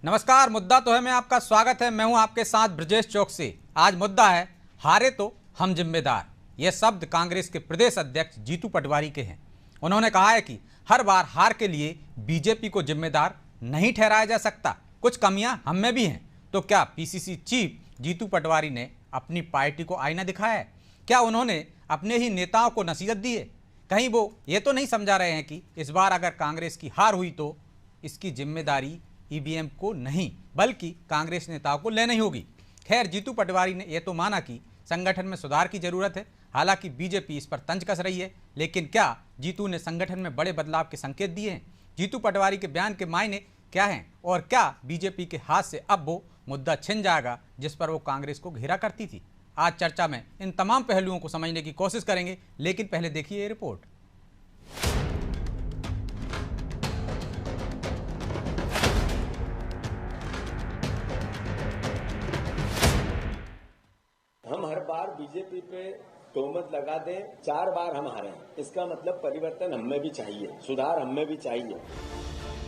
नमस्कार। मुद्दा तो है में आपका स्वागत है। मैं हूं आपके साथ ब्रजेश चौकसी। आज मुद्दा है हारे तो हम जिम्मेदार। ये शब्द कांग्रेस के प्रदेश अध्यक्ष जीतू पटवारी के हैं। उन्होंने कहा है कि हर बार हार के लिए बीजेपी को जिम्मेदार नहीं ठहराया जा सकता, कुछ कमियां हम में भी हैं। तो क्या पीसीसी चीफ जीतू पटवारी ने अपनी पार्टी को आईना दिखाया है? क्या उन्होंने अपने ही नेताओं को नसीहत दी है? कहीं वो ये तो नहीं समझा रहे हैं कि इस बार अगर कांग्रेस की हार हुई तो इसकी जिम्मेदारी ईवीएम को नहीं बल्कि कांग्रेस नेताओं को लेनी होगी। खैर, जीतू पटवारी ने यह तो माना कि संगठन में सुधार की जरूरत है। हालांकि बीजेपी इस पर तंज कस रही है, लेकिन क्या जीतू ने संगठन में बड़े बदलाव के संकेत दिए हैं? जीतू पटवारी के बयान के मायने क्या हैं और क्या बीजेपी के हाथ से अब वो मुद्दा छिन जाएगा जिस पर वो कांग्रेस को घेरा करती थी? आज चर्चा में इन तमाम पहलुओं को समझने की कोशिश करेंगे, लेकिन पहले देखिए ये रिपोर्ट। हम हर बार बीजेपी पे तोहमत लगा दें, 4 बार हम हारे हैं, इसका मतलब परिवर्तन हमें भी चाहिए, सुधार हमें भी चाहिए।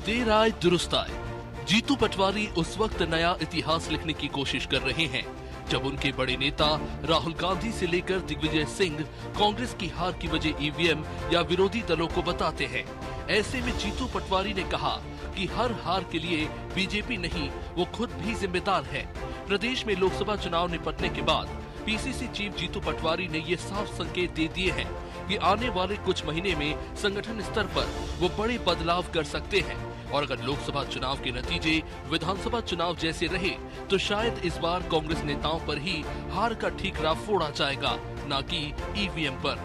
देर आए दुरुस्त आए। जीतू पटवारी उस वक्त नया इतिहास लिखने की कोशिश कर रहे हैं जब उनके बड़े नेता राहुल गांधी से लेकर दिग्विजय सिंह कांग्रेस की हार की वजह ईवीएम या विरोधी दलों को बताते हैं। ऐसे में जीतू पटवारी ने कहा कि हर हार के लिए बीजेपी नहीं, वो खुद भी जिम्मेदार है। प्रदेश में लोकसभा चुनाव निपटने के बाद पीसीसी चीफ जीतू पटवारी ने ये साफ संकेत दे दिए हैं कि आने वाले कुछ महीने में संगठन स्तर पर वो बड़े बदलाव कर सकते हैं और अगर लोकसभा चुनाव के नतीजे विधानसभा चुनाव जैसे रहे तो शायद इस बार कांग्रेस नेताओं पर ही हार का ठीकरा फोड़ा जाएगा, न कि ईवीएम पर।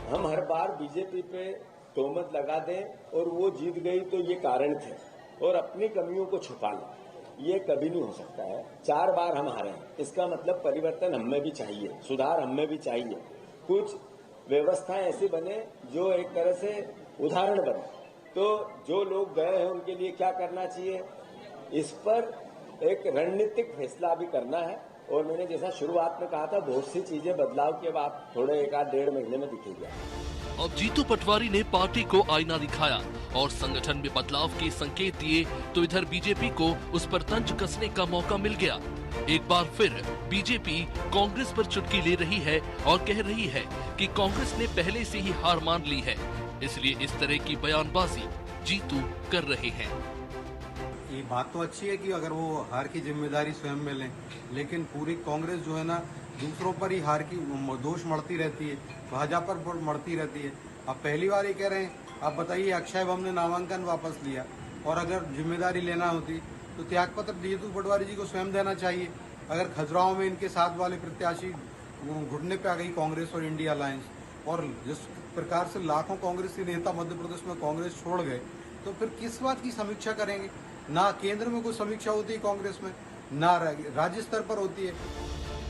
हम हर बार बीजेपी पे तोहमत लगा दें और वो जीत गई तो ये कारण थे और अपनी कमियों को छुपा लें, ये कभी नहीं हो सकता है। 4 बार हम हारे हैं, इसका मतलब परिवर्तन हमें भी चाहिए, सुधार हमें भी चाहिए। कुछ व्यवस्थाएं ऐसी बने जो एक तरह से उदाहरण बने। तो जो लोग गए हैं उनके लिए क्या करना चाहिए, इस पर एक रणनीतिक फैसला भी करना है। और मैंने जैसा शुरुआत में कहा था, बहुत सी चीजें बदलाव के बाद थोड़े 1-1.5 महीने में दिखेगी। अब जीतू पटवारी ने पार्टी को आईना दिखाया और संगठन में बदलाव के संकेत दिए तो इधर बीजेपी को उस पर तंज कसने का मौका मिल गया। एक बार फिर बीजेपी कांग्रेस पर चुटकी ले रही है और कह रही है कि कांग्रेस ने पहले से ही हार मान ली है, इसलिए इस तरह की बयानबाजी जीतू कर रहे हैं। ये बात तो अच्छी है कि अगर वो हार की जिम्मेदारी स्वयं में लें, लेकिन पूरी कांग्रेस जो है ना दूसरों पर ही हार की दोष मढ़ती रहती है, भाजपा पर मढ़ती रहती है। अब पहली बार ये कह रहे हैं, आप बताइए अक्षय बम ने नामांकन वापस लिया और अगर जिम्मेदारी लेना होती तो त्यागपत्र जीतू पटवारी जी को स्वयं देना चाहिए। अगर खजुराहो में इनके साथ वाले प्रत्याशी घुटने पे आ गई कांग्रेस और इंडिया अलायंस, और जिस प्रकार से लाखों कांग्रेसी नेता मध्य प्रदेश में कांग्रेस छोड़ गए, तो फिर किस बात की समीक्षा करेंगे? ना केंद्र में कोई समीक्षा होती है कांग्रेस में, ना राज्य स्तर पर होती है।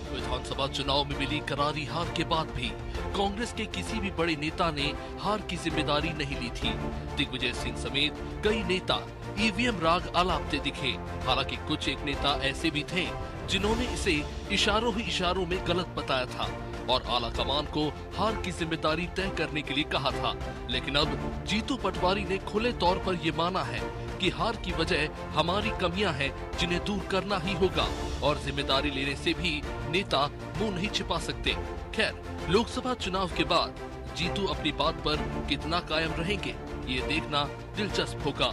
विधानसभा चुनाव में मिली करारी हार के बाद भी कांग्रेस के किसी भी बड़े नेता ने हार की जिम्मेदारी नहीं ली थी। दिग्विजय सिंह समेत कई नेता ईवीएम राग आलापते दिखे। हालांकि कुछ एक नेता ऐसे भी थे जिन्होंने इसे इशारों ही इशारों में गलत बताया था और आला कमान को हार की जिम्मेदारी तय करने के लिए कहा था। लेकिन अब जीतू पटवारी ने खुले तौर पर ये माना है कि हार की वजह हमारी कमियां हैं जिन्हें दूर करना ही होगा और जिम्मेदारी लेने से भी नेता मुंह नहीं छिपा सकते। खैर, लोकसभा चुनाव के बाद जीतू अपनी बात पर कितना कायम रहेंगे, ये देखना दिलचस्प होगा।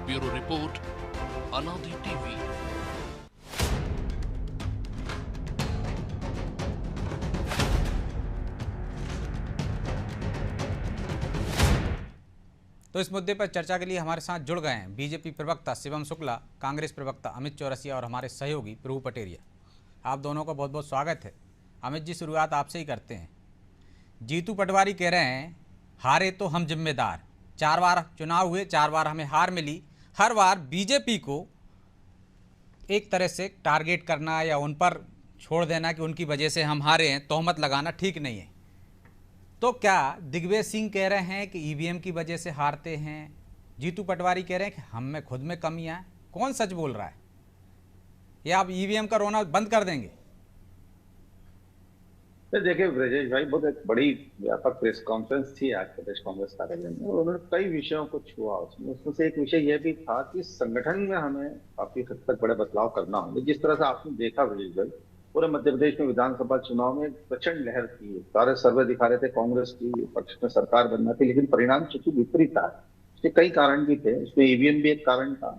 ब्यूरो रिपोर्ट, अनादि टीवी। तो इस मुद्दे पर चर्चा के लिए हमारे साथ जुड़ गए हैं बीजेपी प्रवक्ता शिवम शुक्ला, कांग्रेस प्रवक्ता अमित चौरसिया और हमारे सहयोगी प्रभु पटेरिया। आप दोनों का बहुत बहुत स्वागत है। अमित जी, शुरुआत आपसे ही करते हैं। जीतू पटवारी कह रहे हैं हारे तो हम जिम्मेदार। 4 बार चुनाव हुए, 4 बार हमें हार मिली। हर बार बीजेपी को एक तरह से टारगेट करना या उन पर छोड़ देना कि उनकी वजह से हम हारे हैं, तोहमत लगाना ठीक नहीं है। तो क्या दिग्विजय सिंह कह रहे हैं कि ईवीएम की वजह से हारते हैं? जीतू पटवारी कह रहे हैं कि हम में खुद में कमियां हैं। कौन सच बोल रहा है? या आप ईवीएम का रोना बंद कर देंगे? तो देखिए ब्रजेश भाई, बहुत एक बड़ी व्यापक प्रेस कॉन्फ्रेंस थी आज प्रदेश कांग्रेस कार्यालय में, और उन्होंने कई विषयों को छुआ। उसमें उसमें से एक विषय यह भी था कि संगठन में हमें काफी हद तक बड़े बदलाव करना होंगे। जिस तरह से आपने देखा ब्रजेश भाई, पूरे मध्य प्रदेश में विधानसभा चुनाव में प्रचंड लहर थी, सारे सर्वे दिखा रहे थे कांग्रेस की पक्ष में सरकार बनना थी, लेकिन परिणाम चूंकि विपरीत था। इसके कई कारण भी थे, उसमें ईवीएम भी एक कारण था,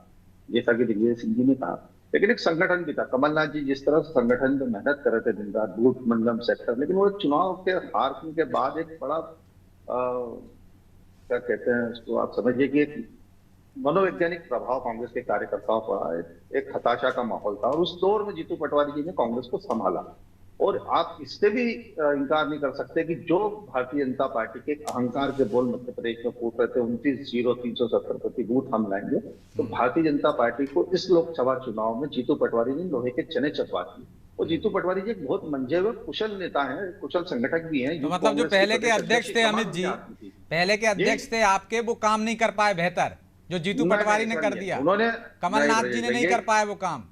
जैसा कि दिग्विजय सिंह जी ने कहा, लेकिन एक संगठन भी था। कमलनाथ जी जिस तरह से संगठन में मेहनत कर रहे थे दिन रात, बूथ मंडलम सेक्टर, लेकिन वो चुनाव के हार के बाद एक बड़ा क्या कहते हैं उसको, आप समझिए कि एक मनोवैज्ञानिक प्रभाव कांग्रेस के कार्यकर्ताओं पर, एक हताशा का माहौल था। और उस दौर में जीतू पटवारी जी ने कांग्रेस को संभाला। और आप इससे भी इनकार नहीं कर सकते कि जो भारतीय जनता पार्टी के अहंकार के बोल मध्य प्रदेश में फूट रहे थे, 29,000 370 प्रति बूथ हम लाएंगे, तो भारतीय जनता पार्टी को इस लोकसभा चुनाव में जीतू पटवारी ने लोहे के चने चबा दिए। और जीतू पटवारी जी एक बहुत मंजे हुए कुशल नेता हैं, कुशल संगठक भी हैं। तो मतलब जो पहले के अध्यक्ष थे अमित जी, पहले के अध्यक्ष थे आपके, वो काम नहीं कर पाए बेहतर जो जीतू पटवारी ने कर दिया, उन्होंने कमलनाथ जी ने नहीं कर पाए वो काम।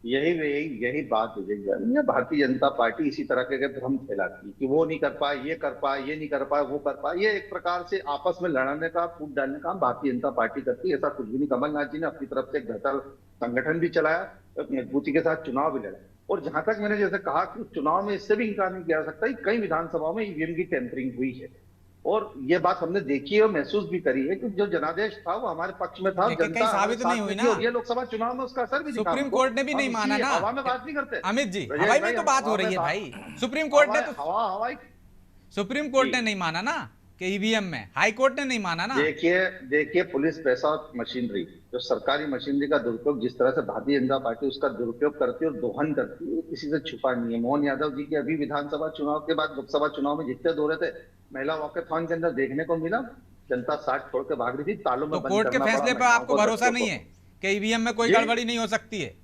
यही बात है। भारतीय जनता पार्टी इसी तरह के भ्रम फैलाती कि वो नहीं कर पाए, ये कर पाए, ये नहीं कर पाए, वो कर पाए। ये एक प्रकार से आपस में लड़ने का, फूट डालने का भारतीय जनता पार्टी करती है। ऐसा कुछ भी नहीं। कमलनाथ जी ने अपनी तरफ से एक बेहतर संगठन भी चलाया, एक मजबूती के साथ चुनाव भी लड़ा। और जहां तक मैंने जैसे कहा कि चुनाव में इससे भी इंकार नहीं किया जा सकता कि कई विधानसभाओं में ईवीएम की टेम्परिंग हुई है, और ये बात हमने देखी है और महसूस भी करी है कि जो जनादेश था वो हमारे पक्ष में था। जनता साबित नहीं हुई ना, ये लोकसभा चुनाव में उसका असर भी दिखा। सुप्रीम कोर्ट ने भी नहीं माना ना। हवा में बात नहीं करते अमित जी, हवाई में तो बात हो रही है भाई। सुप्रीम कोर्ट ने तो सुप्रीम कोर्ट ने नहीं माना ना कि ईवीएम में, हाई कोर्ट ने नहीं माना ना। देखिए पुलिस पैसा और मशीनरी, जो सरकारी मशीनरी का दुरुपयोग जिस तरह से भारतीय जनता पार्टी उसका दुरुपयोग करती है और दोहन करती है, किसी से छुपा नहीं है। मोहन यादव जी के अभी विधानसभा चुनाव के बाद लोकसभा चुनाव में जितने दौरे थे, महिला वॉकेथॉन के अंदर देखने को मिला, जनता साथ छोड़ के भाग रही थी। तालों में तो कोर्ट के फैसले पर आपको भरोसा नहीं है कि ईवीएम में कोई गड़बड़ी नहीं हो सकती है?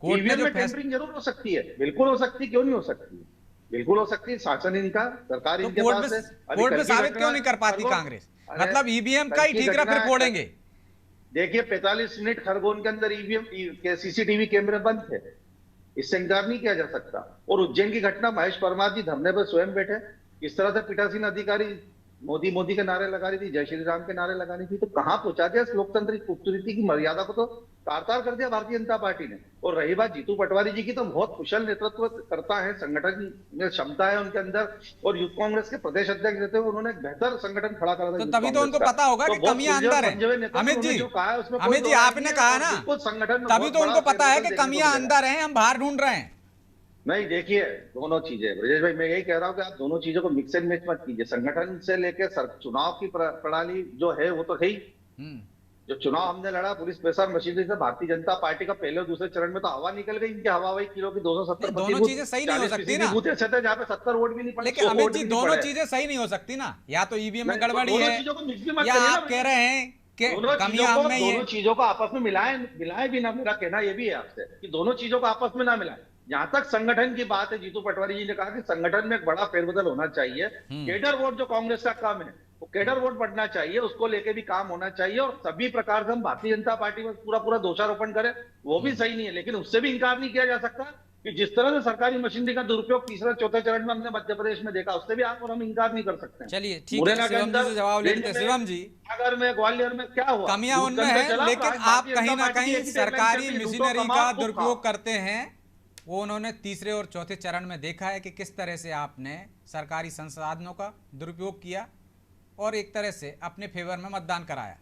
कोर्ट ने जो टेम्परिंग जरूर हो सकती है, बिल्कुल हो सकती है, क्यों नहीं हो सकती, बिल्कुल हो सकती है। शासन इनका, सरकार इनके पास है। कोर्ट में साबित क्यों नहीं कर पाती कांग्रेस? मतलब ईवीएम का ही ठीकरा फिर फोड़ेंगे। देखिए 45 मिनट खरगोन के अंदर ईवीएम के सीसीटीवी कैमरे बंद थे, इससे इंकार नहीं किया जा सकता। और उज्जैन की घटना, महेश परमार जी धरने पर स्वयं बैठे, इस तरह से पीठासीन अधिकारी मोदी मोदी के नारे लगा रही थी, जय श्री राम के नारे लगा रही थी। तो कहां पहुंचा दिया इस लोकतंत्र खूबसूरती की मर्यादा को, तो तार-तार कर दिया भारतीय जनता पार्टी ने। और रही बात जीतू पटवारी जी की, तो बहुत कुशल नेतृत्व करता है, संगठन में क्षमता है उनके अंदर, और यूथ कांग्रेस के प्रदेश अध्यक्ष रहते हुए उन्होंने एक बेहतर संगठन खड़ा करा था। तो तभी तो उनको पता होगा कि कमियां अंदर है। अमित जी, आपने कहा ना, तभी तो उनको पता है कि कमियां अंदर है, हम बाहर ढूंढ रहे हैं। नहीं, देखिए दोनों चीजें ब्रजेश भाई, मैं यही कह रहा हूँ कि आप दोनों चीजों को मिक्स एंड मैच मत कीजिए। संगठन से लेकर चुनाव की प्रणाली जो है वो तो है ही। जो चुनाव हमने लड़ा पुलिस पैसा मशीनरी से, भारतीय जनता पार्टी का पहले और दूसरे चरण में तो हवा निकल गई इनके, हवाई किलो की 270। दोनों चीजें सही नहीं हो सकती ना, जहाँ पे 70 वोट भी नहीं पड़े। लेकिन अमित जी दोनों चीजें सही नहीं हो सकती ना, या तो ईवीएम में गड़बड़ी है, या आप कह रहे हैं कि कमियां हम में ही है। दोनों चीजों को आपस में मिलाए भी ना, मेरा कहना ये भी है आपसे कि दोनों चीजों को आपस में ना मिलाए। जहां तक संगठन की बात है, जीतू पटवारी जी ने कहा कि संगठन में एक बड़ा फेरबदल होना चाहिए। केडर वोट जो कांग्रेस का काम है, वो केडर वोट बढ़ना चाहिए, उसको लेके भी काम होना चाहिए। और सभी प्रकार से हम भारतीय जनता पार्टी में पूरा दोषारोपण करें वो भी सही नहीं है, लेकिन उससे भी इंकार नहीं किया जा सकता कि जिस तरह से सरकारी मशीनरी का दुरुपयोग तीसरे चौथे चरण में हमने मध्य प्रदेश में देखा, उससे भी आप और हम इंकार नहीं कर सकते। चलिए ठीक है, शिवम जी से जवाब लेते हैं। शिवम जी, अगर में ग्वालियर में क्या हुआ, कमियां उनमें है, लेकिन आप कहीं ना कहीं सरकारी मशीनरी का दुरुपयोग करते हैं। वो उन्होंने तीसरे और चौथे चरण में देखा है कि किस तरह से आपने सरकारी संसाधनों का दुरुपयोग किया और एक तरह से अपने फेवर में मतदान कराया।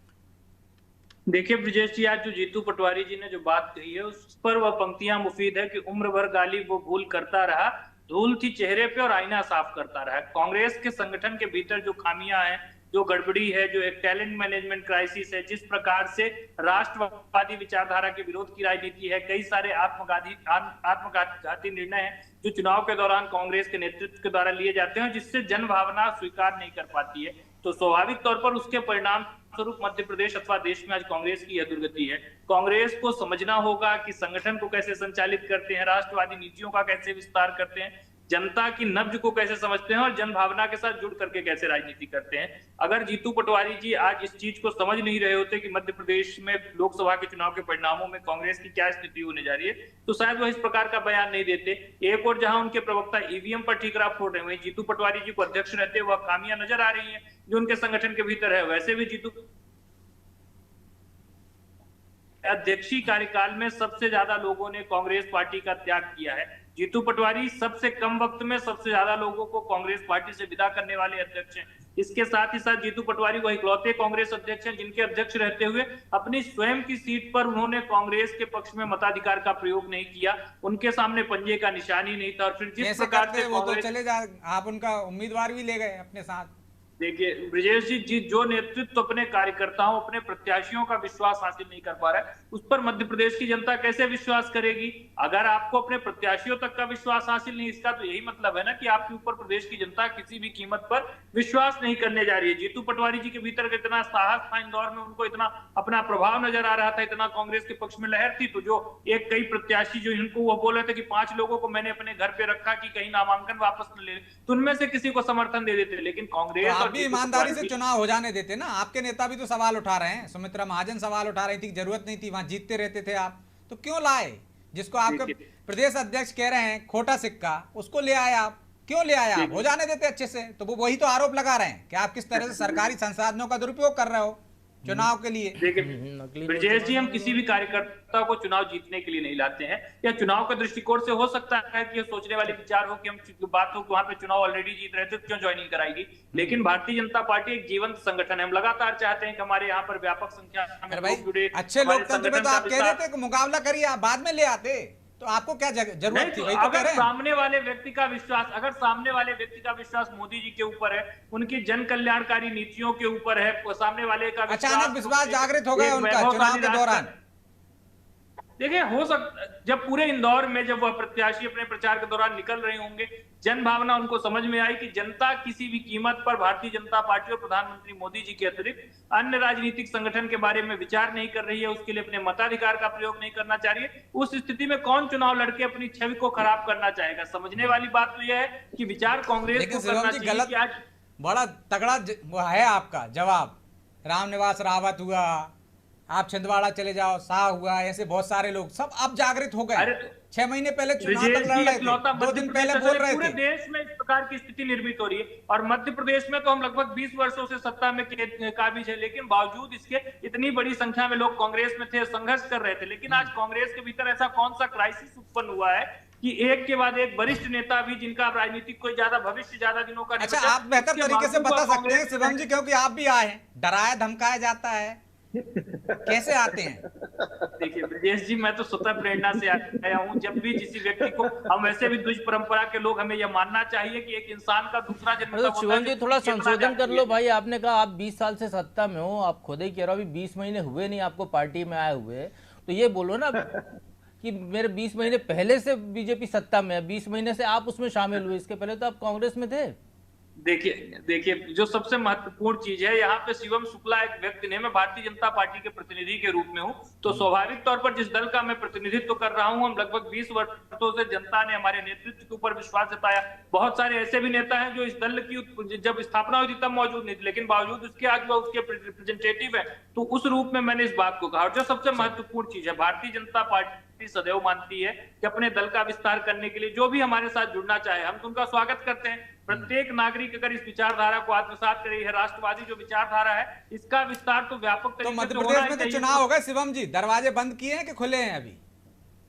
देखिए ब्रजेश जी, आज जो जीतू पटवारी जी ने जो बात कही है उस पर वह पंक्तियां मुफीद है कि उम्र भर गाली वो भूल करता रहा, धूल थी चेहरे पे और आईना साफ करता रहा। कांग्रेस के संगठन के भीतर जो खामियां हैं, जो गड़बड़ी है, जो एक टैलेंट मैनेजमेंट क्राइसिस है, जिस प्रकार से राष्ट्रवादी विचारधारा के विरोध की राजनीति है, कई सारे आत्मघाती निर्णय हैं जो चुनाव के दौरान कांग्रेस के नेतृत्व के द्वारा लिए जाते हैं, जिससे जन भावना स्वीकार नहीं कर पाती है। तो स्वाभाविक तौर पर उसके परिणाम स्वरूप मध्य प्रदेश अथवा देश में आज कांग्रेस की यह दुर्गति है। कांग्रेस को समझना होगा कि संगठन को कैसे संचालित करते हैं, राष्ट्रवादी नीतियों का कैसे विस्तार करते हैं, जनता की नब्ज को कैसे समझते हैं और जन भावना के साथ जुड़ करके कैसे राजनीति करते हैं। अगर जीतू पटवारी जी आज इस चीज को समझ नहीं रहे होते कि मध्य प्रदेश में लोकसभा के चुनाव के परिणामों में कांग्रेस की क्या स्थिति होने जा रही है, तो शायद वह इस प्रकार का बयान नहीं देते। एक और जहां उनके प्रवक्ता ईवीएम पर ठीकरा फोड़ रहे हैं, जीतू पटवारी जी को अध्यक्ष रहते वह खामियां नजर आ रही है जो उनके संगठन के भीतर है। वैसे भी जीतू अध्यक्षीय कार्यकाल में सबसे ज्यादा लोगों ने कांग्रेस पार्टी का त्याग किया है। जीतू पटवारी सबसे कम वक्त में सबसे ज्यादा लोगों को कांग्रेस पार्टी से विदा करने वाले अध्यक्ष हैं। इसके साथ ही साथ जीतू पटवारी वो इकलौते कांग्रेस अध्यक्ष हैं जिनके अध्यक्ष रहते हुए अपनी स्वयं की सीट पर उन्होंने कांग्रेस के पक्ष में मताधिकार का प्रयोग नहीं किया। उनके सामने पंजे का निशान ही नहीं था। और फिर जिस प्रकार से वो तो चले जा, आप उनका उम्मीदवार भी ले गए अपने साथ। देखिए ब्रजेश जी जो नेतृत्व अपने कार्यकर्ताओं अपने प्रत्याशियों का विश्वास हासिल नहीं कर पा रहा है, उस पर मध्य प्रदेश की जनता कैसे विश्वास करेगी? अगर आपको अपने प्रत्याशियों तक का विश्वास हासिल नहीं, इसका तो यही मतलब है ना कि आपके ऊपर प्रदेश की जनता किसी भी कीमत पर विश्वास नहीं करने जा रही है। जीतू पटवारी जी के भीतर इतना साहस था इंदौर में, उनको इतना अपना प्रभाव नजर आ रहा था, इतना कांग्रेस के पक्ष में लहर थी, तो जो एक कई प्रत्याशी जो इनको वो बोल रहे थे कि 5 लोगों को मैंने अपने घर पे रखा कि कहीं नामांकन वापस न ले, तो उनमें से किसी को समर्थन दे देते। लेकिन कांग्रेस भी ईमानदारी से चुनाव हो जाने देते ना। आपके नेता भी तो सवाल उठा रहे हैं, सुमित्रा महाजन सवाल उठा रही थी, जरूरत नहीं थी, वहां जीतते रहते थे आप, तो क्यों लाए? जिसको आपके प्रदेश अध्यक्ष कह रहे हैं खोटा सिक्का, उसको ले आए आप, क्यों ले आए आप? हो जाने देते अच्छे से। तो वो वही तो आरोप लगा रहे हैं कि आप किस तरह से सरकारी संसाधनों का दुरुपयोग कर रहे हो चुनाव के लिए। देखिए ब्रजेश जी, हम किसी भी कार्यकर्ता को चुनाव जीतने के लिए नहीं लाते हैं, या चुनाव के दृष्टिकोण से हो सकता है कि सोचने वाले विचार हो कि हम बात हो कि वहां पे चुनाव ऑलरेडी जीत रहे थे, क्यों ज्वाइनिंग कराएगी। लेकिन भारतीय जनता पार्टी एक जीवंत संगठन है, हम लगातार चाहते हैं कि हमारे यहाँ पर व्यापक संख्या में लोग जुड़े। अच्छे लोकतंत्र में तो आप कह रहे थे कि मुकाबला करिए, आप बाद में ले आते, तो आपको क्या जरूरत थी? अगर सामने वाले व्यक्ति का विश्वास, अगर सामने वाले व्यक्ति का विश्वास मोदी जी के ऊपर है, उनकी जन कल्याणकारी नीतियों के ऊपर है, सामने वाले का अचानक विश्वास जागृत हो गया उनका चुनाव के दौरान। देखिए हो सकता जब पूरे इंदौर में जब वह प्रत्याशी अपने प्रचार के दौरान निकल रहे होंगे, जन भावना उनको समझ में आई कि जनता किसी भी कीमत पर भारतीय जनता पार्टी और प्रधानमंत्री मोदी जी के अतिरिक्त अन्य राजनीतिक संगठन के बारे में विचार नहीं कर रही है, उसके लिए अपने मताधिकार का प्रयोग नहीं करना चाह रही है। उस स्थिति में कौन चुनाव लड़के अपनी छवि को खराब करना चाहेगा? समझने वाली बात तो यह है कि विचार कांग्रेस को करना चाहिए कि आज बड़ा तगड़ा है आपका जवाब। रामनिवास रावत हुआ, आप छिंदवाड़ा चले जाओ, शाह हुआ, ऐसे बहुत सारे लोग सब अब जागृत हो गए। 6 महीने पहले चुनाव लड़ रहे थे, 2 दिन पहले बोल रहे थे। पूरे देश में इस प्रकार की स्थिति निर्मित हो रही है, और मध्य प्रदेश में तो हम लगभग 20 वर्षों से सत्ता में काबिज है, लेकिन बावजूद इसके इतनी बड़ी संख्या में लोग कांग्रेस में थे, संघर्ष कर रहे थे। लेकिन आज कांग्रेस के भीतर ऐसा कौन सा क्राइसिस उत्पन्न हुआ है कि एक के बाद एक वरिष्ठ नेता भी, जिनका राजनीतिक कोई ज्यादा भविष्य ज्यादा दिनों का अच्छा, आप बेहतर तरीके से बता सकते हैं शिवम जी, क्योंकि आप भी आए हैं। डराया धमकाया जाता है, कैसे आते हैं? देखिए ब्रजेश जी, मैं तो स्वतः प्रेरणा से आया हूँ। जब भी किसी व्यक्ति को, हम वैसे भी द्विज परंपरा के लोग, हमें यह मानना चाहिए कि एक इंसान का दूसरा जन्म। शिवम जी थोड़ा संशोधन कर लो भाई। आपने कहा आप 20 साल से सत्ता में हो, आप खुद ही कह रहे हो अभी 20 महीने हुए नहीं आपको पार्टी में आए हुए, तो ये बोलो ना कि मेरे 20 महीने पहले से बीजेपी सत्ता में है, 20 महीने से आप उसमें शामिल हुए, इसके पहले तो आप कांग्रेस में थे। देखिए जो सबसे महत्वपूर्ण चीज है, यहाँ पे शिवम शुक्ला एक व्यक्ति ने, मैं भारतीय जनता पार्टी के प्रतिनिधि के रूप में हूँ, तो स्वाभाविक तौर पर जिस दल का मैं प्रतिनिधित्व कर रहा हूँ, हम लगभग 20 वर्षों से जनता ने हमारे नेतृत्व के ऊपर विश्वास जताया। बहुत सारे ऐसे भी नेता हैं जो इस दल की जब स्थापना हुई थी तब मौजूद नहीं थे, लेकिन बावजूद उसके आज वह उसके रिप्रेजेंटेटिव है, तो उस रूप में मैंने इस बात को कहा। और जो सबसे महत्वपूर्ण चीज है, भारतीय जनता पार्टी सदैव मानती है कि अपने दल का विस्तार करने के लिए जो भी हमारे साथ जुड़ना चाहे, हम तो उनका स्वागत करते हैं। प्रत्येक नागरिक अगर इस विचारधारा को आत्मसात कर रही है, राष्ट्रवादी जो विचारधारा है, इसका विस्तार तो व्यापक तरीके से होना चाहिए। मध्य प्रदेश में तो चुनाव हो गए शिवम जी, दरवाजे बंद किए हैं कि खुले हैं अभी?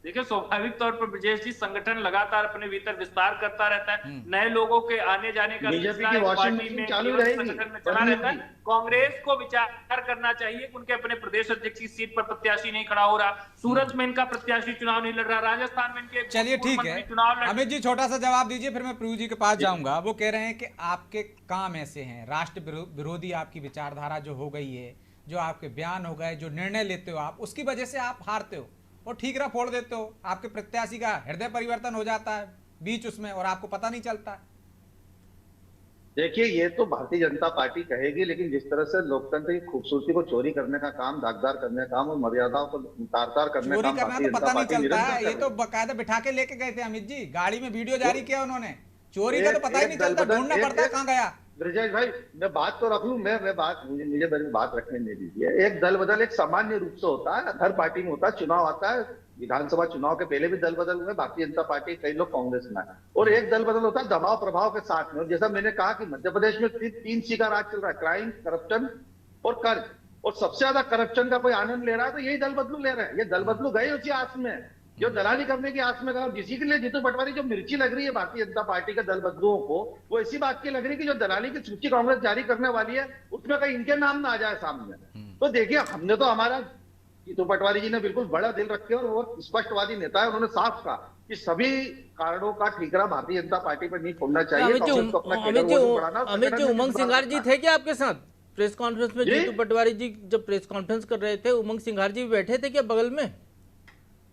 देखिए स्वाभाविक तौर पर ब्रजेश जी, संगठन लगातार अपने भीतर विस्तार करता रहता है, नए लोगों के आने जाने का सिलसिला पार्टी में चालू संगठन में चला रहता है। कांग्रेस को विचार करना चाहिए कि उनके अपने प्रदेश अध्यक्ष की सीट पर प्रत्याशी नहीं खड़ा हो रहा, सूरत में इनका प्रत्याशी चुनाव नहीं लड़ रहा, राजस्थान में इनके, चलिए ठीक है अमित जी, छोटा सा जवाब दीजिए, फिर मैं प्रभु जी के पास जाऊंगा। वो कह रहे हैं कि आपके काम ऐसे हैं, राष्ट्र विरोधी आपकी विचारधारा जो हो गई है, जो आपके बयान हो गए, जो निर्णय लेते हो आप, उसकी वजह से आप हारते हो और ठीकरा फोड़ देते हो, आपके प्रत्याशी का हृदय परिवर्तन हो जाता है बीच उसमें और आपको पता नहीं चलता है। देखिए, ये तो भारतीय जनता पार्टी कहेगी, लेकिन जिस तरह से लोकतंत्र की खूबसूरती को चोरी करने का काम, दागदार करने का काम और मर्यादाओं को तार-तार करने का काम तो पता नहीं चलता है। ये तो बाकायदा बिठा के लेके गए थे अमित जी, गाड़ी में वीडियो जारी किया उन्होंने चोरी का तो पता ही नहीं चलता, ढूंढना पड़ता है कहाँ गया। ब्रजेश भाई, मैं बात तो रख लूं, मैं बात, मुझे मेरी बात रखने नहीं दीजिए। एक दल बदल एक सामान्य रूप से होता है, हर पार्टी में होता है। चुनाव आता है, विधानसभा चुनाव के पहले भी दल बदल हुए, भारतीय जनता पार्टी, कई लोग कांग्रेस में, और एक दल बदल होता है दबाव प्रभाव के साथ में। और जैसा मैंने कहा कि मध्य प्रदेश में 3C का राज चल रहा है, क्राइम, करप्शन और कर्ज, और सबसे ज्यादा करप्शन का कोई आनंद ले रहा है तो यही दल बदलू ले रहे हैं। ये दल बदलू गए उसी आस में, जो दलाली करने की आस में गए। जिसी के लिए जीतू पटवारी जो मिर्ची लग रही है भारतीय जनता पार्टी के दल बदलुओं को, वो इसी बात की लग रही है कि जो दलाली की सूची कांग्रेस जारी करने वाली है उसमें कहीं इनके नाम ना आ जाए सामने। तो देखिए, हमने तो, हमारा जीतू पटवारी जी ने बिल्कुल बड़ा दिल रखे और वो स्पष्टवादी नेता है। उन्होंने साफ कहा कि सभी कारणों का ठीकरा भारतीय जनता पार्टी पर नहीं छोड़ना चाहिए। अमित जी, उमंग सिंघार जी थे क्या आपके साथ प्रेस कॉन्फ्रेंस में? जीतू पटवारी जी जब प्रेस कॉन्फ्रेंस कर रहे थे, उमंग सिंघार जी बैठे थे क्या बगल में?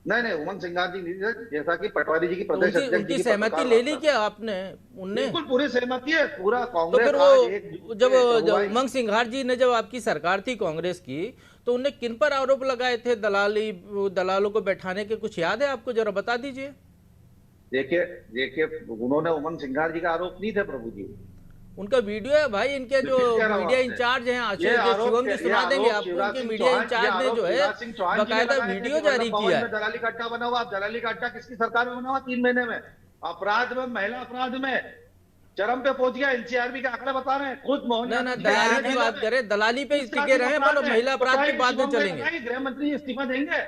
नहीं, उमंग सिंघार जी नहीं थे। जैसा कि पटवारी जी की प्रदेश अध्यक्ष, उनकी सहमति ले ली क्या आपने? उनने बिल्कुल पूरी सहमति है, पूरा तो कांग्रेस। फिर वो जब उमंग सिंघार जी ने, जब आपकी सरकार थी कांग्रेस की, तो उनने किन पर आरोप लगाए थे दलालों को बैठाने के? कुछ याद है आपको? जरा बता दीजिए। देखिए, उन्होंने, उमंग सिंघार जी का आरोप नहीं थे प्रभु जी, उनका वीडियो है भाई। इनके जो मीडिया इंचार्ज हैं आशीष शिवम जी, सुना देंगे आपको। उनके मीडिया इंचार्ज ने जो है बाकायदा वीडियो जारी किया है। दलाली का अड्डा बना हुआ। दलाली का अड्डा किसकी सरकार में बना हुआ? 3 महीने में अपराध में, महिला अपराध में चरम पे पहुंच गया। एनसीआरबी के आंकड़े बता रहे हैं खुद। मोहन ना दलाली की बात करें, दलाली पे टिके रहे, पर महिला अपराध की बात में चलेंगे। गृह मंत्री जी इस्तीफा देंगे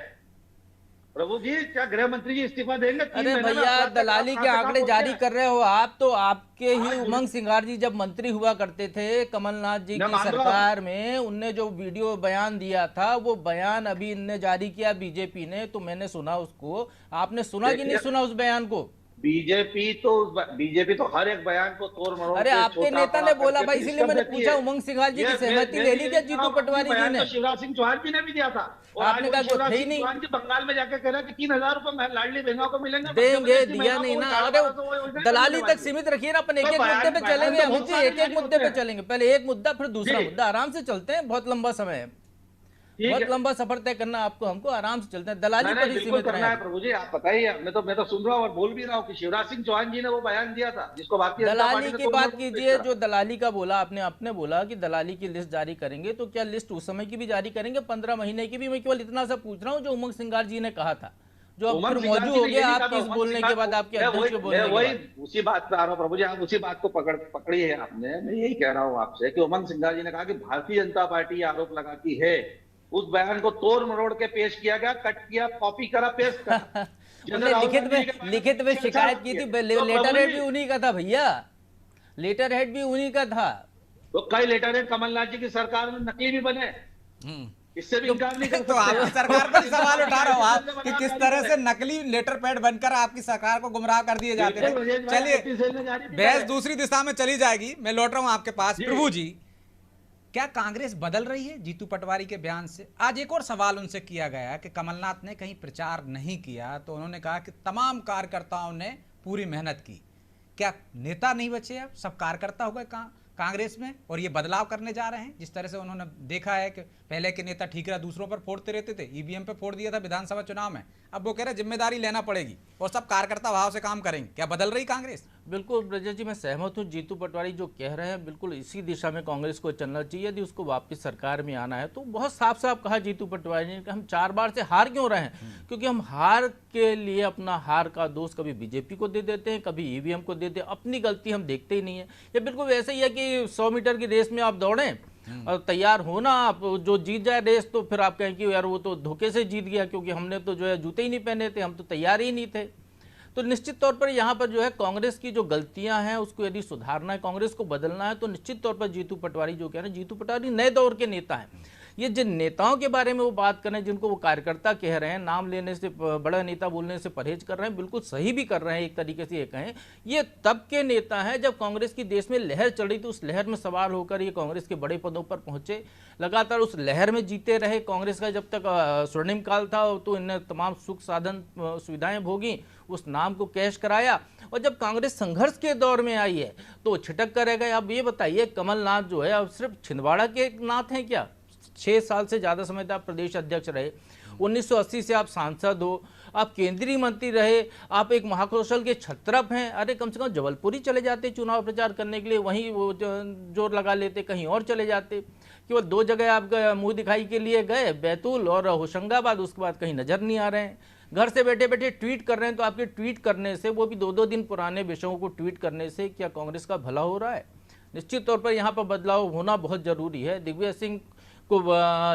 प्रभु जी? क्या गृह मंत्री जी इस्तीफा देंगे? अरे भैया, दलाली के आंकड़े जारी कर रहे हो आप, तो आपके ही उमंग सिंघार जी जब मंत्री हुआ करते थे कमलनाथ जी की सरकार में, उनने जो वीडियो बयान दिया था, वो बयान अभी इनने जारी किया बीजेपी ने, तो मैंने सुना उसको। आपने सुना कि नहीं सुना उस बयान को? बीजेपी तो हर एक बयान को तोड़ मरोड़। अरे आपके नेता ने बोला भाई, इसीलिए मैंने पूछा उमंग सिंघार जी की सहमति ले ली क्या जीतू पटवारी जी ने? शिवराज सिंह चौहान जी ने भी दिया था। आपने कहा वो थे ही नहीं। बंगाल में जाकर कह रहा कि 3000 रुपए लाडली बहनों को मिलेंगे, देंगे, दिया नहीं ना। अरे दलाली तक सीमित रखिए ना, अपन एक एक मुद्दे पे चलेंगे अमित जी, एक एक मुद्दे पे चलेंगे। पहले एक मुद्दा, फिर दूसरा मुद्दा, आराम से चलते हैं, बहुत लंबा समय है, बहुत लंबा सफर तय करना आपको, हमको आराम से चलते हैं। दलाली पर ही सीमित करना है प्रभु जी, आप बताइए। मैं तो सुन रहा हूँ और बोल भी रहा हूँ कि शिवराज सिंह चौहान जी ने वो बयान दिया था जिसको भारतीय दलाली की बात कीजिए। जो दलाली का बोला आपने बोला कि दलाली की लिस्ट जारी करेंगे, तो क्या लिस्ट उस समय की भी जारी करेंगे, 15 महीने की भी? मैं केवल इतना सा पूछ रहा हूँ जो उमंग सिंघार जी ने कहा था, जो अब फिर मौजूद हो गया आपके इस बोलने के बाद, आपके अध्यक्ष के बोलने के बाद। उसी बात पे आ रहा हूँ प्रभु जी, आप उसी बात को पकड़ी है आपने। मैं यही कह रहा हूँ आपसे कि उमंग सिंघार जी ने कहा कि भारतीय जनता पार्टी आरोप लगाती है। उस बयान को तोड़ मरोड़ के पेश किया गया, कट किया, कॉपी करा, पेस्ट करा। लिखित में शिकायत की थी। लेटर हेड भी उन्हीं का था भैया, लेटर हेड भी उन्हीं का था। तो कई लेटर हेड कमलनाथ जी की सरकार में नकली भी बने, इससे भी इनकार नहीं कर सकते। तो आपकी सरकार पर सवाल उठा रहा हूं आप कि किस तरह से नकली लेटर पैड बनकर आपकी सरकार को गुमराह कर दिए जाते हैं। चलिए, बहस दूसरी दिशा में चली जाएगी। मैं लौट रहा हूं आपके पास। प्रभु जी, क्या कांग्रेस बदल रही है जीतू पटवारी के बयान से? आज एक और सवाल उनसे किया गया कि कमलनाथ ने कहीं प्रचार नहीं किया, तो उन्होंने कहा कि तमाम कार्यकर्ताओं ने पूरी मेहनत की। क्या नेता नहीं बचे? अब सब कार्यकर्ता हो गए कांग्रेस में, और ये बदलाव करने जा रहे हैं। जिस तरह से उन्होंने देखा है कि पहले के नेता ठीकरा दूसरों पर फोड़ते रहते थे, ईवीएम पे फोड़ दिया था विधानसभा चुनाव में, अब वो कह रहे जिम्मेदारी लेना पड़ेगी और सब कार्यकर्ता भाव से काम करेंगे। क्या बदल रही कांग्रेस? बिल्कुल ब्रजेश जी, मैं सहमत हूँ। जीतू पटवारी जो कह रहे हैं, बिल्कुल इसी दिशा में कांग्रेस को चलना चाहिए। यदि उसको वापस सरकार में आना है तो बहुत साफ साफ कहा जीतू पटवारी ने कि हम 4 बार से हार क्यों रहे हैं, क्योंकि हम हार के लिए अपना हार का दोष कभी बीजेपी को दे देते हैं, कभी ईवीएम को देते हैं, अपनी गलती हम देखते ही नहीं है। ये बिल्कुल वैसे ही है कि 100 मीटर की रेस में आप दौड़ें और तैयार हो ना, आप जो जीत जाए रेस तो फिर आप कहें कि यार वो तो धोखे से जीत गया, क्योंकि हमने तो जो है जूते ही नहीं पहने थे, हम तो तैयार ही नहीं थे। तो निश्चित तौर पर यहाँ पर जो है कांग्रेस की जो गलतियां हैं उसको यदि सुधारना है, कांग्रेस को बदलना है, तो निश्चित तौर पर जीतू पटवारी जो कह रहे हैं, जीतू पटवारी नए दौर के नेता हैं। ये जिन नेताओं के बारे में वो बात कर रहे हैं, जिनको वो कार्यकर्ता कह रहे हैं, नाम लेने से, बड़ा नेता बोलने से परहेज कर रहे हैं, बिल्कुल सही भी कर रहे हैं। एक तरीके से ये कहें, ये तब के नेता हैं जब कांग्रेस की देश में लहर चढ़ी थी, उस लहर में सवार होकर ये कांग्रेस के बड़े पदों पर पहुंचे, लगातार उस लहर में जीते रहे। कांग्रेस का जब तक स्वर्णिम काल था तो इन्हें तमाम सुख साधन सुविधाएं भोगी, उस नाम को कैश कराया, और जब कांग्रेस संघर्ष के दौर में आई है तो छिटक कर रह गए। अब ये बताइए, कमलनाथ जो है अब सिर्फ छिंदवाड़ा के नाथ हैं क्या? 6 साल से ज़्यादा समय तक आप प्रदेश अध्यक्ष रहे, 1980 से आप सांसद हो, आप केंद्रीय मंत्री रहे, आप एक महाकौशल के छत्रप हैं। अरे कम से कम जबलपुर ही चले जाते चुनाव प्रचार करने के लिए, वहीं वो जोर लगा लेते, कहीं और चले जाते। केवल 2 जगह आप मुंह दिखाई के लिए गए, बैतूल और होशंगाबाद, उसके बाद कहीं नजर नहीं आ रहे हैं। घर से बैठे बैठे ट्वीट कर रहे हैं, तो आपके ट्वीट करने से, वो भी 2-2 दिन पुराने विषयों को ट्वीट करने से क्या कांग्रेस का भला हो रहा है? निश्चित तौर पर यहाँ पर बदलाव होना बहुत जरूरी है। दिग्विजय सिंह को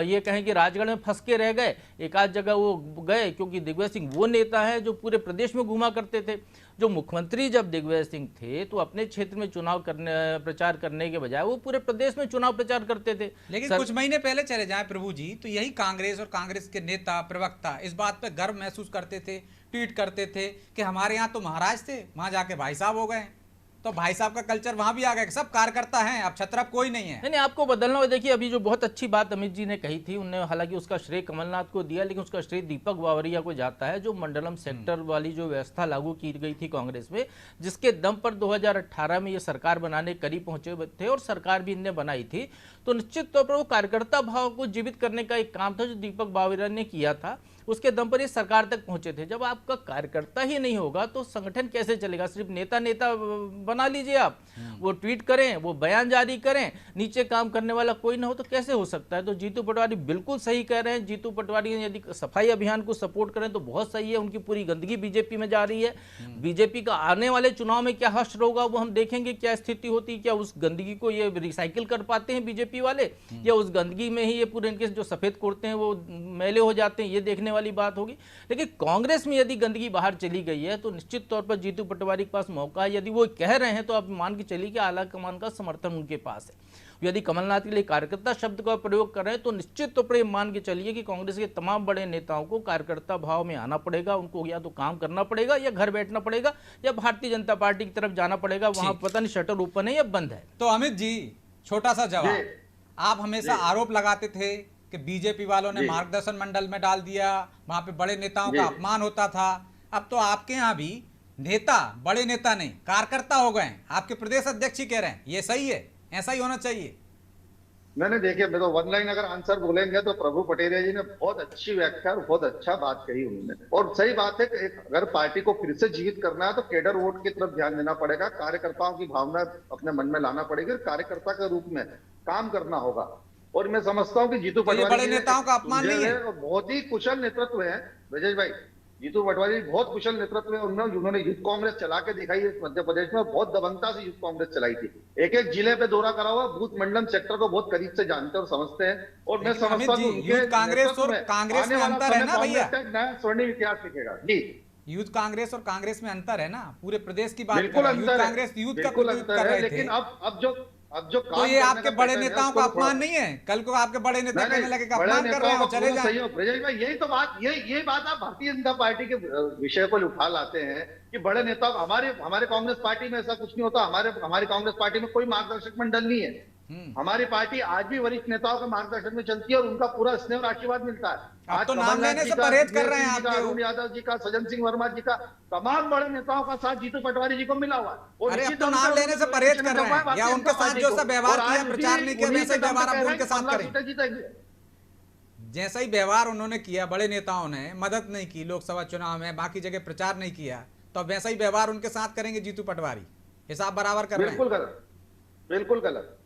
ये कहें कि राजगढ़ में फंस के रह गए, एक आध जगह वो गए, क्योंकि दिग्विजय सिंह वो नेता है जो पूरे प्रदेश में घूमा करते थे। जो मुख्यमंत्री जब दिग्विजय सिंह थे तो अपने क्षेत्र में प्रचार करने के बजाय वो पूरे प्रदेश में चुनाव प्रचार करते थे। लेकिन कुछ महीने पहले चले जाएं प्रभु जी, तो यही कांग्रेस और कांग्रेस के नेता प्रवक्ता इस बात पे गर्व महसूस करते थे, ट्वीट करते थे कि हमारे यहाँ तो महाराज थे, वहां जाके भाई साहब हो गए। तो भाई साहब का कल्चर वहां भी आ गया, सब कार्यकर्ता हैं, अब छत्रप कोई नहीं है। नहीं, आपको बदलना हो। देखिए, अभी जो बहुत अच्छी बात अमित जी ने कही थी, उनने हालांकि उसका श्रेय कमलनाथ को दिया, लेकिन उसका श्रेय दीपक बावरिया को जाता है, जो मंडलम सेक्टर वाली जो व्यवस्था लागू की गई थी कांग्रेस में, जिसके दम पर 2018 में ये सरकार बनाने करीब पहुंचे थे, और सरकार भी इनने बनाई थी। तो निश्चित तौर पर वो कार्यकर्ता भाव को जीवित करने का एक काम था जो दीपक बावरिया ने किया था, उसके दम पर ये सरकार तक पहुंचे थे। जब आपका कार्यकर्ता ही नहीं होगा तो संगठन कैसे चलेगा? सिर्फ नेता नेता बना लीजिए आप, वो ट्वीट करें, वो बयान जारी करें, नीचे काम करने वाला कोई ना हो तो कैसे हो सकता है? तो जीतू पटवारी बिल्कुल सही कह रहे हैं। जीतू पटवारी यदि सफाई अभियान को सपोर्ट करें तो बहुत सही है, उनकी पूरी गंदगी बीजेपी में जा रही है। बीजेपी का आने वाले चुनाव में क्या हश्र होगा वो हम देखेंगे, क्या स्थिति होती है, क्या उस गंदगी को ये रिसाइकिल कर पाते हैं बीजेपी वाले, या उस गंदगी में ही ये पूरे इनके जो सफेद कुर्ते हैं वो मैले हो जाते हैं, ये देखने वाली बात होगी। लेकिन कांग्रेस में यदि गंदगी बाहर चली गई है तो निश्चित तौर पर जीतू पटवारी के पास मौका है। यदि वो कह रहे हैं तो आप मान के चलिए कि आला कमान का समर्थन उनके पास है। यदि कमलनाथ के लिए कार्यकर्ता शब्द का प्रयोग कर रहे हैं तो निश्चित तौर पर मान के चलिए कि कांग्रेस के तमाम बड़े नेताओं को कार्यकर्ता भाव में आना पड़ेगा। उनको या तो काम करना पड़ेगा या घर बैठना पड़ेगा या भारतीय जनता पार्टी की तरफ जाना पड़ेगा। वहां पता नहीं शटर ओपन है या बंद है। तो अमित जी, छोटा सा जवाब, आप हमेशा आरोप लगाते थे कि बीजेपी वालों ने मार्गदर्शन मंडल में डाल दिया, वहां पे बड़े नेताओं का अपमान होता था। अब तो आपके यहाँ भी नेता, बड़े नेता नहीं कार्यकर्ता हो गए, आपके प्रदेश अध्यक्ष ही कह रहे हैं। ये सही है? ऐसा ही होना चाहिए। मैंने देखिए, मैं तो वन लाइन अगर आंसर बोलेंगे तो प्रभु पटेरिया जी ने बहुत अच्छी व्याख्या और बहुत अच्छा बात कही उन्होंने। और सही बात है कि अगर पार्टी को फिर से जीवित करना है तो केडर वोट की तरफ ध्यान देना पड़ेगा, कार्यकर्ताओं की भावना अपने मन में लाना पड़ेगी और कार्यकर्ता के रूप में काम करना होगा। और मैं समझता हूँ कि जीतू पटवारी बड़े नेताओं का अपमान नहीं है, बहुत ही कुशल नेतृत्व है ब्रजेश भाई। जीतू पटवारी बहुत कुशल नेतृत्व है उन्होंने यूथ कांग्रेस चला के दिखाई है मध्य प्रदेश में, बहुत दबंगता से यूथ कांग्रेस चलाई थी। एक एक जिले पे दौरा करा हुआ, बूथ मंडलम सेक्टर को बहुत करीब से जानते और समझते हैं। और मैं समझता हूँ यूथ कांग्रेस और कांग्रेस में अंतर है ना भैया, नया स्वर्णिम इतिहास लिखेगा जी। यूथ कांग्रेस और कांग्रेस में अंतर है ना, पूरे प्रदेश की बात बिल्कुल अंतर है, कांग्रेस यूथ का बिल्कुल अंतर है। लेकिन अब जो तो ये आपके बड़े नेताओं का अपमान नहीं है? कल को आपके बड़े नेता कहने लगे कि अपमान कर रहे हैं, चले जाएं। ब्रजेश भाई, यही तो बात, यही बात आप भारतीय जनता पार्टी के विषय को उठा लाते हैं कि बड़े नेता, हमारे कांग्रेस पार्टी में ऐसा कुछ नहीं होता। हमारी कांग्रेस पार्टी में कोई मार्गदर्शक मंडल नहीं है। हमारी पार्टी आज भी वरिष्ठ नेताओं के मार्गदर्शन में चलती है और उनका पूरा स्नेह और आशीर्वाद मिलता है। आज तो नाम लेने से परहेज कर रहे हैं आप, अरुण यादव जी का, सज्जन सिंह वर्मा जी का, तमाम बड़े नेताओं का साथ जीतू पटवारी जी को मिला हुआ है। अरे अब तो नाम लेने से परहेज कर रहे हैं, या उनके साथ जो सा व्यवहार किया, प्रचार नहीं किया, वैसा ही व्यवहार आप उनके साथ करें। जैसा ही व्यवहार उन्होंने किया, बड़े नेताओं ने मदद नहीं की लोकसभा चुनाव में, बाकी जगह प्रचार नहीं किया, तो अब वैसा ही व्यवहार उनके साथ करेंगे जीतू पटवारी? हिसाब बराबर कर रहे हैं। बिल्कुल गलत, बिल्कुल गलत।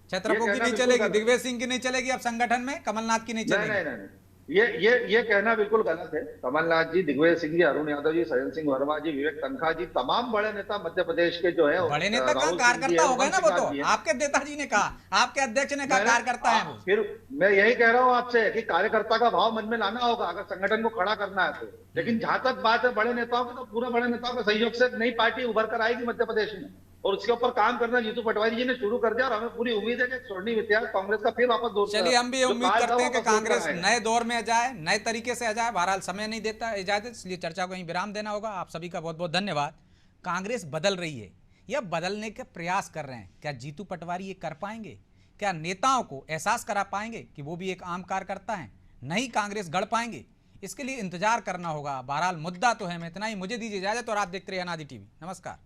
छत्रपों की नहीं चलेगी, दिग्विजय सिंह की नहीं चलेगी अब संगठन में, कमलनाथ की नहीं चलेगी। नहीं, ये कहना बिल्कुल गलत है। कमलनाथ जी, दिग्विजय सिंह जी, अरुण यादव जी, सज्जन सिंह वर्मा जी, विवेक तनखा जी, तमाम बड़े नेता मध्य प्रदेश के जो है बड़े नेता का कार्यकर्ता हो गए ना वो तो। आपके नेताजी ने कहा, आपके अध्यक्ष ने कहा कार्यकर्ता है वो। फिर मैं यही कह रहा हूँ आपसे कि कार्यकर्ता का भाव मन में लाना होगा अगर संगठन को खड़ा करना है तो। लेकिन जहां तक बात है बड़े नेताओं की, तो पूरे बड़े नेताओं के सहयोग से नई पार्टी उभर कर आएगी मध्य प्रदेश में, और उसके ऊपर काम करना जीतू पटवारी जी ने शुरू कर दिया। और हमें पूरी उम्मीद है कि स्वर्णिम इतिहास कांग्रेस का फिर वापस दोस्त। चलिए, हम भी उम्मीद करते हैं कि कांग्रेस नए दौर में आ जाए, नए तरीके से आ जाए। बहरहाल समय नहीं देता इजाजत, इसलिए चर्चा को यहीं विराम देना होगा। आप सभी का बहुत बहुत धन्यवाद। कांग्रेस बदल रही है या बदलने के प्रयास कर रहे हैं, क्या जीतू पटवारी ये कर पाएंगे? क्या नेताओं को एहसास करा पाएंगे कि वो भी एक आम कार्यकर्ता है? नहीं कांग्रेस गढ़ पाएंगे? इसके लिए इंतजार करना होगा। बहरहाल मुद्दा तो है। मैं इतना ही, मुझे दीजिए इजाजत और आप देखते रहिए अनादि टीवी। नमस्कार।